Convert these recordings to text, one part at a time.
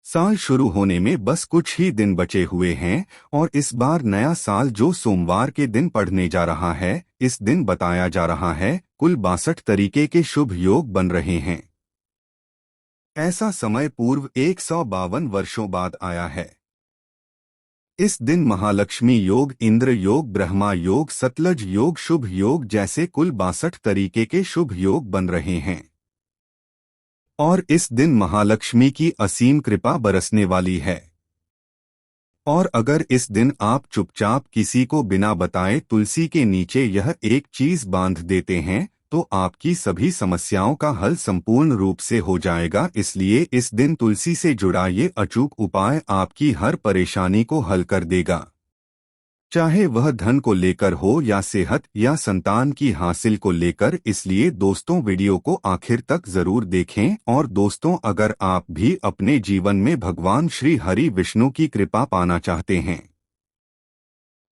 साल शुरू होने में बस कुछ ही दिन बचे हुए हैं और इस बार नया साल जो सोमवार के दिन पड़ने जा रहा है, इस दिन बताया जा रहा है कुल 62 तरीके के शुभ योग बन रहे हैं। ऐसा समय पूर्व 152 वर्षों बाद आया है। इस दिन महालक्ष्मी योग, इंद्र योग, ब्रह्मा योग, सतलज योग, शुभ योग जैसे कुल 62 तरीके के शुभ योग बन रहे हैं। और इस दिन महालक्ष्मी की असीम कृपा बरसने वाली है। और अगर इस दिन आप चुपचाप किसी को बिना बताए तुलसी के नीचे यह एक चीज बांध देते हैं, तो आपकी सभी समस्याओं का हल संपूर्ण रूप से हो जाएगा। इसलिए इस दिन तुलसी से जुड़ा ये अचूक उपाय आपकी हर परेशानी को हल कर देगा, चाहे वह धन को लेकर हो या सेहत या संतान की हासिल को लेकर। इसलिए दोस्तों, वीडियो को आखिर तक जरूर देखें। और दोस्तों, अगर आप भी अपने जीवन में भगवान श्री हरि विष्णु की कृपा पाना चाहते हैं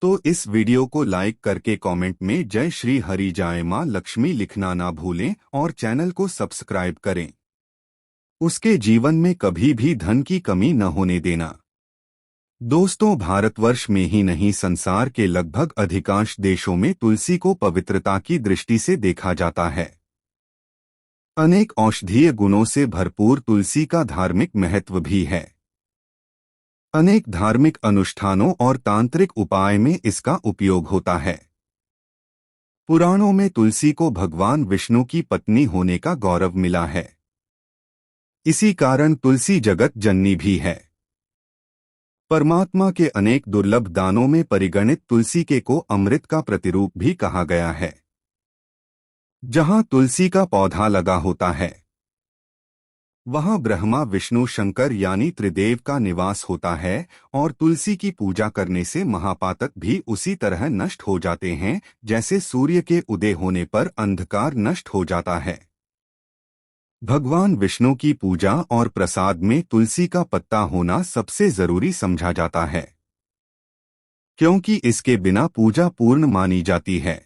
तो इस वीडियो को लाइक करके कमेंट में जय श्री हरि जय मां लक्ष्मी लिखना ना भूलें और चैनल को सब्सक्राइब करें। उसके जीवन में कभी भी धन की कमी न होने देना। दोस्तों, भारतवर्ष में ही नहीं, संसार के लगभग अधिकांश देशों में तुलसी को पवित्रता की दृष्टि से देखा जाता है। अनेक औषधीय गुणों से भरपूर तुलसी का धार्मिक महत्व भी है। अनेक धार्मिक अनुष्ठानों और तांत्रिक उपाय में इसका उपयोग होता है। पुराणों में तुलसी को भगवान विष्णु की पत्नी होने का गौरव मिला है। इसी कारण तुलसी जगत जननी भी है। परमात्मा के अनेक दुर्लभ दानों में परिगणित तुलसी के को अमृत का प्रतिरूप भी कहा गया है। जहां तुलसी का पौधा लगा होता है, वहां ब्रह्मा, विष्णु, शंकर यानी त्रिदेव का निवास होता है। और तुलसी की पूजा करने से महापातक भी उसी तरह नष्ट हो जाते हैं जैसे सूर्य के उदय होने पर अंधकार नष्ट हो जाता है। भगवान विष्णु की पूजा और प्रसाद में तुलसी का पत्ता होना सबसे जरूरी समझा जाता है, क्योंकि इसके बिना पूजा पूर्ण मानी जाती है।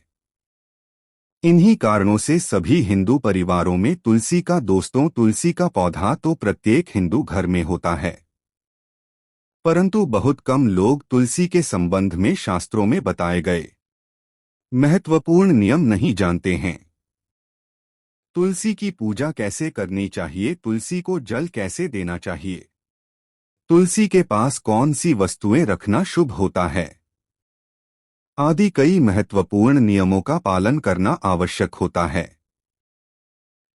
इन्हीं कारणों से सभी हिंदू परिवारों में तुलसी का पौधा तो प्रत्येक हिंदू घर में होता है। परंतु बहुत कम लोग तुलसी के संबंध में शास्त्रों में बताए गए महत्वपूर्ण नियम नहीं जानते हैं। तुलसी की पूजा कैसे करनी चाहिए, तुलसी को जल कैसे देना चाहिए, तुलसी के पास कौन सी वस्तुएं रखना शुभ होता है, आदि कई महत्वपूर्ण नियमों का पालन करना आवश्यक होता है।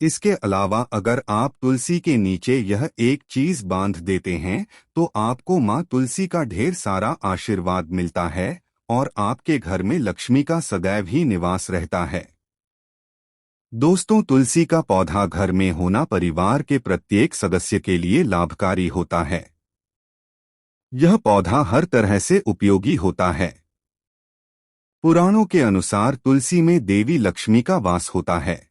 इसके अलावा अगर आप तुलसी के नीचे यह एक चीज बांध देते हैं तो आपको मां तुलसी का ढेर सारा आशीर्वाद मिलता है और आपके घर में लक्ष्मी का सदैव ही निवास रहता है। दोस्तों, तुलसी का पौधा घर में होना परिवार के प्रत्येक सदस्य के लिए लाभकारी होता है। यह पौधा हर तरह से उपयोगी होता है। पुराणों के अनुसार तुलसी में देवी लक्ष्मी का वास होता है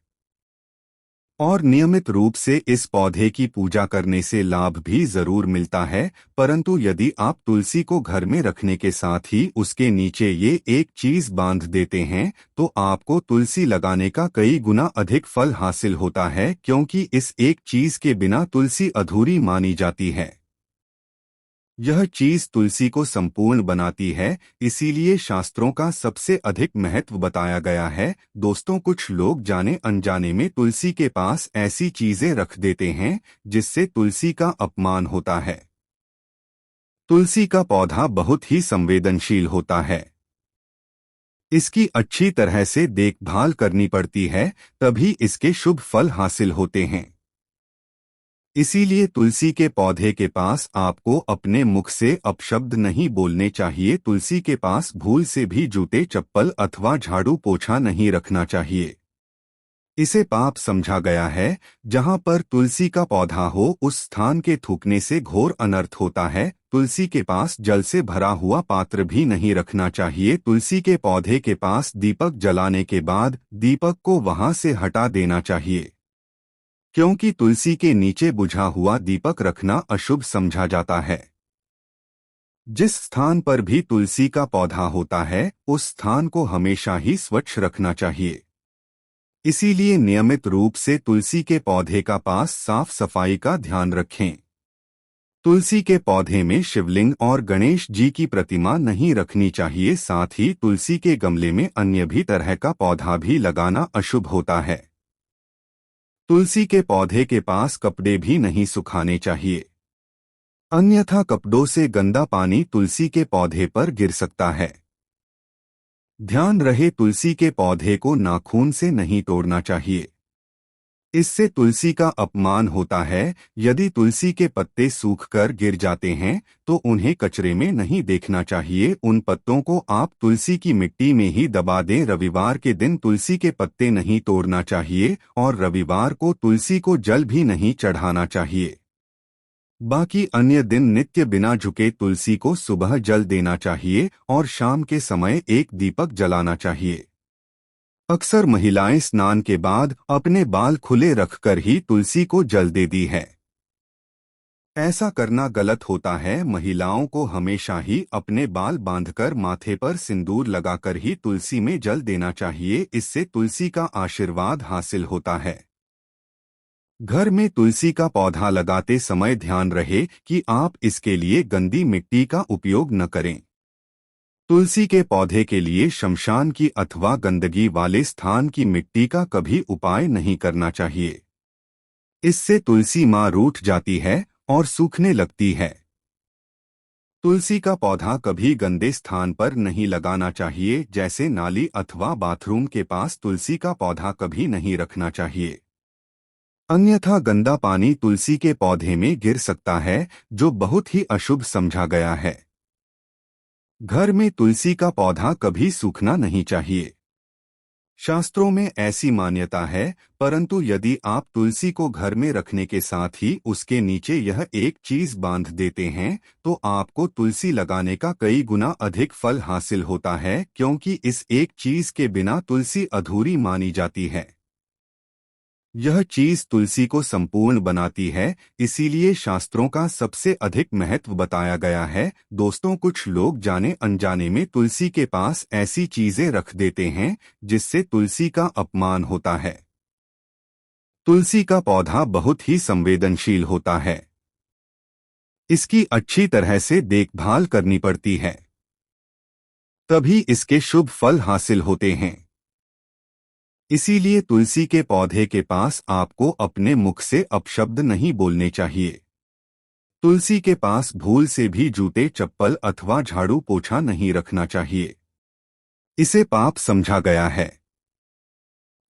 और नियमित रूप से इस पौधे की पूजा करने से लाभ भी जरूर मिलता है। परंतु यदि आप तुलसी को घर में रखने के साथ ही उसके नीचे ये एक चीज बांध देते हैं तो आपको तुलसी लगाने का कई गुना अधिक फल हासिल होता है, क्योंकि इस एक चीज के बिना तुलसी अधूरी मानी जाती है। यह चीज तुलसी को संपूर्ण बनाती है, इसीलिए शास्त्रों का सबसे अधिक महत्व बताया गया है। दोस्तों, कुछ लोग जाने अनजाने में तुलसी के पास ऐसी चीजें रख देते हैं जिससे तुलसी का अपमान होता है। तुलसी का पौधा बहुत ही संवेदनशील होता है। इसकी अच्छी तरह से देखभाल करनी पड़ती है, तभी इसके शुभ फल हासिल होते हैं। इसीलिए तुलसी के पौधे के पास आपको अपने मुख से अपशब्द नहीं बोलने चाहिए। तुलसी के पास भूल से भी जूते, चप्पल अथवा झाड़ू पोछा नहीं रखना चाहिए। इसे पाप समझा गया है। जहां पर तुलसी का पौधा हो उस स्थान के थूकने से घोर अनर्थ होता है। तुलसी के पास जल से भरा हुआ पात्र भी नहीं रखना चाहिए। तुलसी के पौधे के पास दीपक जलाने के बाद दीपक को वहां से हटा देना चाहिए, क्योंकि तुलसी के नीचे बुझा हुआ दीपक रखना अशुभ समझा जाता है। जिस स्थान पर भी तुलसी का पौधा होता है उस स्थान को हमेशा ही स्वच्छ रखना चाहिए। इसीलिए नियमित रूप से तुलसी के पौधे का पास साफ सफाई का ध्यान रखें। तुलसी के पौधे में शिवलिंग और गणेश जी की प्रतिमा नहीं रखनी चाहिए। साथ ही तुलसी के गमले में अन्य भी तरह का पौधा भी लगाना अशुभ होता है। तुलसी के पौधे के पास कपड़े भी नहीं सुखाने चाहिए, अन्यथा कपड़ों से गंदा पानी तुलसी के पौधे पर गिर सकता है। ध्यान रहे, तुलसी के पौधे को नाखून से नहीं तोड़ना चाहिए, इससे तुलसी का अपमान होता है। यदि तुलसी के पत्ते सूखकर गिर जाते हैं तो उन्हें कचरे में नहीं देखना चाहिए, उन पत्तों को आप तुलसी की मिट्टी में ही दबा दें। रविवार के दिन तुलसी के पत्ते नहीं तोड़ना चाहिए और रविवार को तुलसी को जल भी नहीं चढ़ाना चाहिए। बाकी अन्य दिन नित्य बिना झुके तुलसी को सुबह जल देना चाहिए और शाम के समय एक दीपक जलाना चाहिए। अक्सर महिलाएं स्नान के बाद अपने बाल खुले रखकर ही तुलसी को जल देती है। ऐसा करना गलत होता है। महिलाओं को हमेशा ही अपने बाल बांधकर माथे पर सिंदूर लगाकर ही तुलसी में जल देना चाहिए, इससे तुलसी का आशीर्वाद हासिल होता है। घर में तुलसी का पौधा लगाते समय ध्यान रहे कि आप इसके लिए गंदी मिट्टी का उपयोग न करें। तुलसी के पौधे के लिए शमशान की अथवा गंदगी वाले स्थान की मिट्टी का कभी उपाय नहीं करना चाहिए, इससे तुलसी माँ रूठ जाती है और सूखने लगती है। तुलसी का पौधा कभी गंदे स्थान पर नहीं लगाना चाहिए, जैसे नाली अथवा बाथरूम के पास तुलसी का पौधा कभी नहीं रखना चाहिए, अन्यथा गंदा पानी तुलसी के पौधे में गिर सकता है, जो बहुत ही अशुभ समझा गया है। घर में तुलसी का पौधा कभी सूखना नहीं चाहिए, शास्त्रों में ऐसी मान्यता है। परंतु यदि आप तुलसी को घर में रखने के साथ ही उसके नीचे यह एक चीज बांध देते हैं तो आपको तुलसी लगाने का कई गुना अधिक फल हासिल होता है, क्योंकि इस एक चीज के बिना तुलसी अधूरी मानी जाती है। यह चीज तुलसी को संपूर्ण बनाती है, इसीलिए शास्त्रों का सबसे अधिक महत्व बताया गया है। दोस्तों, कुछ लोग जाने अनजाने में तुलसी के पास ऐसी चीजें रख देते हैं जिससे तुलसी का अपमान होता है। तुलसी का पौधा बहुत ही संवेदनशील होता है, इसकी अच्छी तरह से देखभाल करनी पड़ती है, तभी इसके शुभ फल हासिल होते हैं। इसीलिए तुलसी के पौधे के पास आपको अपने मुख से अपशब्द नहीं बोलने चाहिए। तुलसी के पास भूल से भी जूते चप्पल अथवा झाड़ू पोछा नहीं रखना चाहिए, इसे पाप समझा गया है।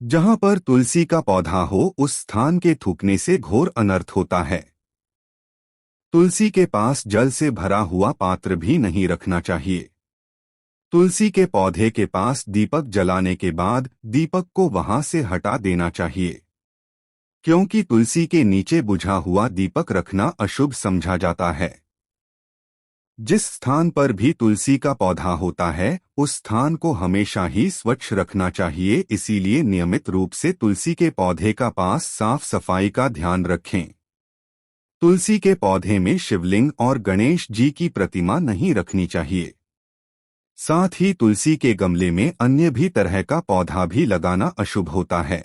जहां पर तुलसी का पौधा हो उस स्थान के थूकने से घोर अनर्थ होता है। तुलसी के पास जल से भरा हुआ पात्र भी नहीं रखना चाहिए। तुलसी के पौधे के पास दीपक जलाने के बाद दीपक को वहां से हटा देना चाहिए, क्योंकि तुलसी के नीचे बुझा हुआ दीपक रखना अशुभ समझा जाता है। जिस स्थान पर भी तुलसी का पौधा होता है उस स्थान को हमेशा ही स्वच्छ रखना चाहिए, इसीलिए नियमित रूप से तुलसी के पौधे का पास साफ सफाई का ध्यान रखें। तुलसी के पौधे में शिवलिंग और गणेश जी की प्रतिमा नहीं रखनी चाहिए। साथ ही तुलसी के गमले में अन्य भी तरह का पौधा भी लगाना अशुभ होता है।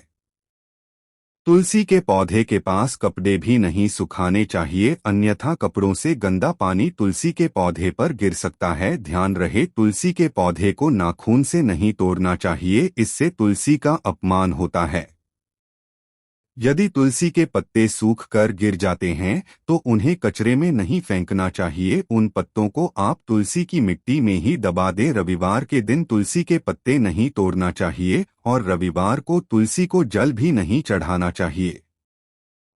तुलसी के पौधे के पास कपड़े भी नहीं सुखाने चाहिए, अन्यथा कपड़ों से गंदा पानी तुलसी के पौधे पर गिर सकता है। ध्यान रहे, तुलसी के पौधे को नाखून से नहीं तोड़ना चाहिए, इससे तुलसी का अपमान होता है। यदि तुलसी के पत्ते सूख कर गिर जाते हैं तो उन्हें कचरे में नहीं फेंकना चाहिए, उन पत्तों को आप तुलसी की मिट्टी में ही दबा दें। रविवार के दिन तुलसी के पत्ते नहीं तोड़ना चाहिए और रविवार को तुलसी को जल भी नहीं चढ़ाना चाहिए।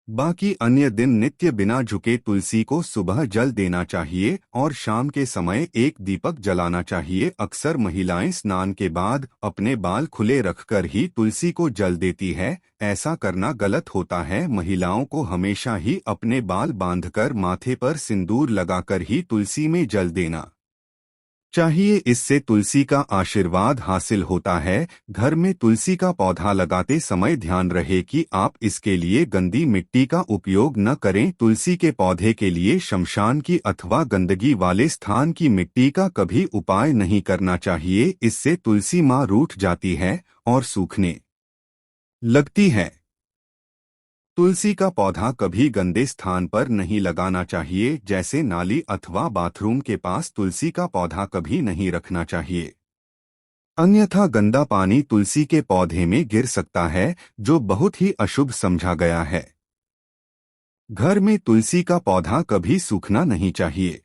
बाकी अन्य दिन नित्य बिना झुके तुलसी को सुबह जल देना चाहिए और शाम के समय एक दीपक जलाना चाहिए। अक्सर महिलाएं स्नान के बाद अपने बाल खुले रखकर ही तुलसी को जल देती है, ऐसा करना गलत होता है। महिलाओं को हमेशा ही अपने बाल बांधकर माथे पर सिंदूर लगाकर ही तुलसी में जल देना चाहिए, इससे तुलसी का आशीर्वाद हासिल होता है। घर में तुलसी का पौधा लगाते समय ध्यान रहे कि आप इसके लिए गंदी मिट्टी का उपयोग न करें। तुलसी के पौधे के लिए शमशान की अथवा गंदगी वाले स्थान की मिट्टी का कभी उपाय नहीं करना चाहिए, इससे तुलसी माँ रूठ जाती है और सूखने लगती है। तुलसी का पौधा कभी गंदे स्थान पर नहीं लगाना चाहिए, जैसे नाली अथवा बाथरूम के पास तुलसी का पौधा कभी नहीं रखना चाहिए। अन्यथा गंदा पानी तुलसी के पौधे में गिर सकता है, जो बहुत ही अशुभ समझा गया है। घर में तुलसी का पौधा कभी सूखना नहीं चाहिए।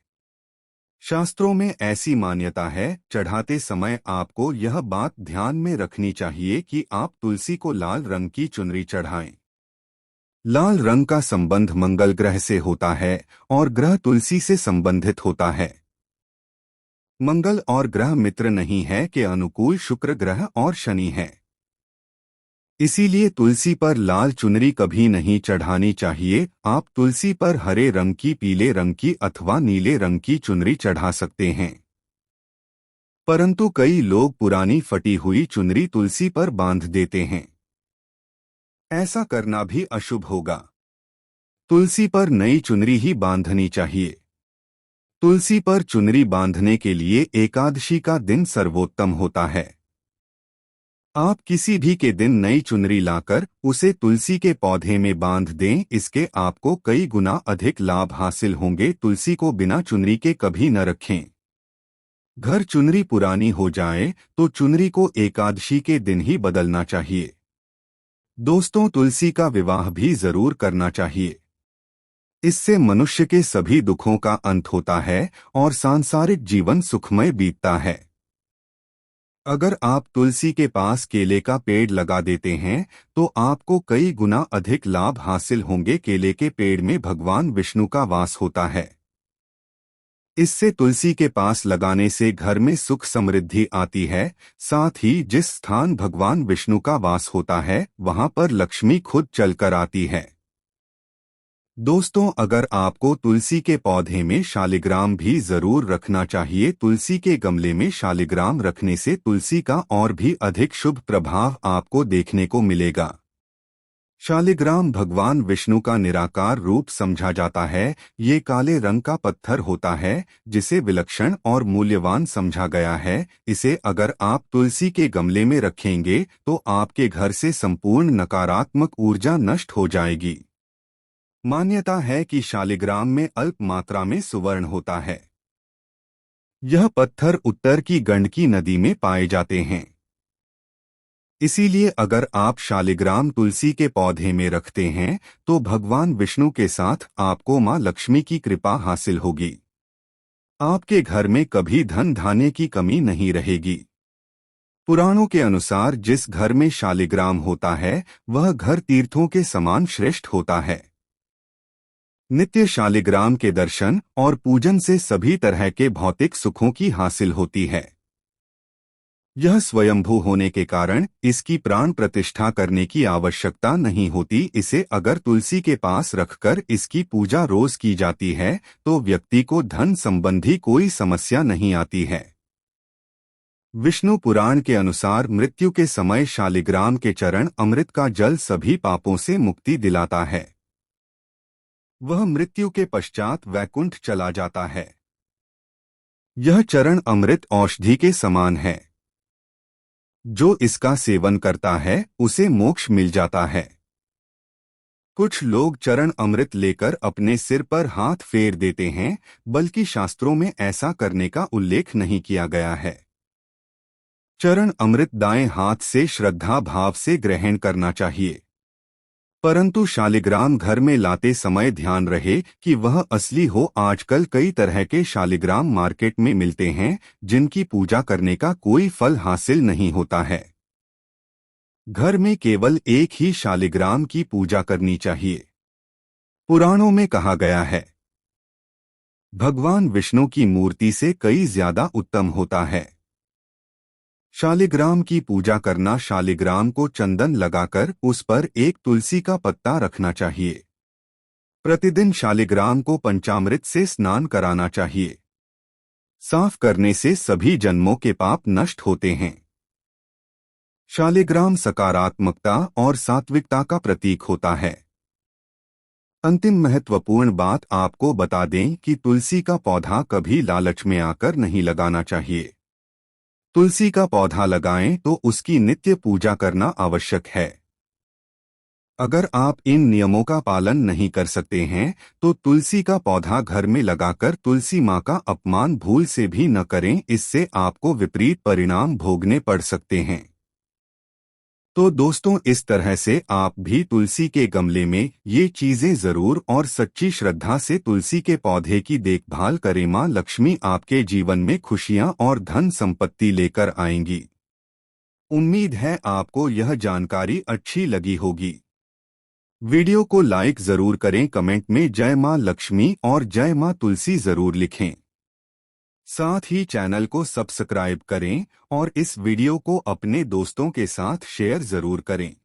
शास्त्रों में ऐसी मान्यता है, चढ़ाते समय आपको यह बात ध्यान में रखनी चाहिए कि आप तुलसी को लाल रंग की चुनरी चढ़ाएं। लाल रंग का संबंध मंगल ग्रह से होता है और ग्रह तुलसी से संबंधित होता है। मंगल और ग्रह मित्र नहीं है कि अनुकूल शुक्र ग्रह और शनि है। इसीलिए तुलसी पर लाल चुनरी कभी नहीं चढ़ानी चाहिए। आप तुलसी पर हरे रंग की, पीले रंग की अथवा नीले रंग की चुनरी चढ़ा सकते हैं। परंतु कई लोग पुरानी फटी हुई चुनरी तुलसी पर बांध देते हैं। ऐसा करना भी अशुभ होगा। तुलसी पर नई चुनरी ही बांधनी चाहिए। तुलसी पर चुनरी बांधने के लिए एकादशी का दिन सर्वोत्तम होता है। आप किसी भी के दिन नई चुनरी लाकर उसे तुलसी के पौधे में बांध दें, इसके आपको कई गुना अधिक लाभ हासिल होंगे। तुलसी को बिना चुनरी के कभी न रखें। घर चुनरी पुरानी हो जाए तो चुनरी को एकादशी के दिन ही बदलना चाहिए। दोस्तों, तुलसी का विवाह भी जरूर करना चाहिए। इससे मनुष्य के सभी दुखों का अंत होता है और सांसारिक जीवन सुखमय बीतता है। अगर आप तुलसी के पास केले का पेड़ लगा देते हैं तो आपको कई गुना अधिक लाभ हासिल होंगे। केले के पेड़ में भगवान विष्णु का वास होता है। इससे तुलसी के पास लगाने से घर में सुख समृद्धि आती है। साथ ही जिस स्थान भगवान विष्णु का वास होता है वहां पर लक्ष्मी खुद चलकर आती है। दोस्तों, अगर आपको तुलसी के पौधे में शालिग्राम भी जरूर रखना चाहिए। तुलसी के गमले में शालिग्राम रखने से तुलसी का और भी अधिक शुभ प्रभाव आपको देखने को मिलेगा। शालिग्राम भगवान विष्णु का निराकार रूप समझा जाता है। ये काले रंग का पत्थर होता है जिसे विलक्षण और मूल्यवान समझा गया है। इसे अगर आप तुलसी के गमले में रखेंगे तो आपके घर से संपूर्ण नकारात्मक ऊर्जा नष्ट हो जाएगी। मान्यता है कि शालिग्राम में अल्प मात्रा में सुवर्ण होता है। यह पत्थर उत्तर की गंडकी नदी में पाए जाते हैं। इसीलिए अगर आप शालिग्राम तुलसी के पौधे में रखते हैं तो भगवान विष्णु के साथ आपको मां लक्ष्मी की कृपा हासिल होगी। आपके घर में कभी धन धान्य की कमी नहीं रहेगी। पुराणों के अनुसार जिस घर में शालिग्राम होता है वह घर तीर्थों के समान श्रेष्ठ होता है। नित्य शालिग्राम के दर्शन और पूजन से सभी तरह के भौतिक सुखों की हासिल होती है। यह स्वयंभू होने के कारण इसकी प्राण प्रतिष्ठा करने की आवश्यकता नहीं होती। इसे अगर तुलसी के पास रखकर इसकी पूजा रोज की जाती है तो व्यक्ति को धन संबंधी कोई समस्या नहीं आती है। विष्णु पुराण के अनुसार मृत्यु के समय शालिग्राम के चरण अमृत का जल सभी पापों से मुक्ति दिलाता है। वह मृत्यु के पश्चात वैकुंठ चला जाता है। यह चरण अमृत औषधि के समान है। जो इसका सेवन करता है उसे मोक्ष मिल जाता है। कुछ लोग चरण अमृत लेकर अपने सिर पर हाथ फेर देते हैं, बल्कि शास्त्रों में ऐसा करने का उल्लेख नहीं किया गया है। चरण अमृत दाएं हाथ से श्रद्धा भाव से ग्रहण करना चाहिए। परंतु शालिग्राम घर में लाते समय ध्यान रहे कि वह असली हो। आजकल कई तरह के शालिग्राम मार्केट में मिलते हैं जिनकी पूजा करने का कोई फल हासिल नहीं होता है। घर में केवल एक ही शालिग्राम की पूजा करनी चाहिए। पुराणों में कहा गया है, भगवान विष्णु की मूर्ति से कई ज्यादा उत्तम होता है। शालिग्राम की पूजा करना। शालिग्राम को चंदन लगाकर उस पर एक तुलसी का पत्ता रखना चाहिए। प्रतिदिन शालिग्राम को पंचामृत से स्नान कराना चाहिए। साफ करने से सभी जन्मों के पाप नष्ट होते हैं। शालिग्राम सकारात्मकता और सात्विकता का प्रतीक होता है। अंतिम महत्वपूर्ण बात आपको बता दें कि तुलसी का पौधा कभी लालच में आकर नहीं लगाना चाहिए। तुलसी का पौधा लगाएं तो उसकी नित्य पूजा करना आवश्यक है। अगर आप इन नियमों का पालन नहीं कर सकते हैं तो तुलसी का पौधा घर में लगाकर तुलसी माँ का अपमान भूल से भी न करें, इससे आपको विपरीत परिणाम भोगने पड़ सकते हैं। तो दोस्तों, इस तरह से आप भी तुलसी के गमले में ये चीजें जरूर और सच्ची श्रद्धा से तुलसी के पौधे की देखभाल करें। माँ लक्ष्मी आपके जीवन में खुशियाँ और धन संपत्ति लेकर आएंगी। उम्मीद है आपको यह जानकारी अच्छी लगी होगी। वीडियो को लाइक जरूर करें, कमेंट में जय माँ लक्ष्मी और जय माँ तुलसी जरूर लिखें। साथ ही चैनल को सब्सक्राइब करें और इस वीडियो को अपने दोस्तों के साथ शेयर जरूर करें।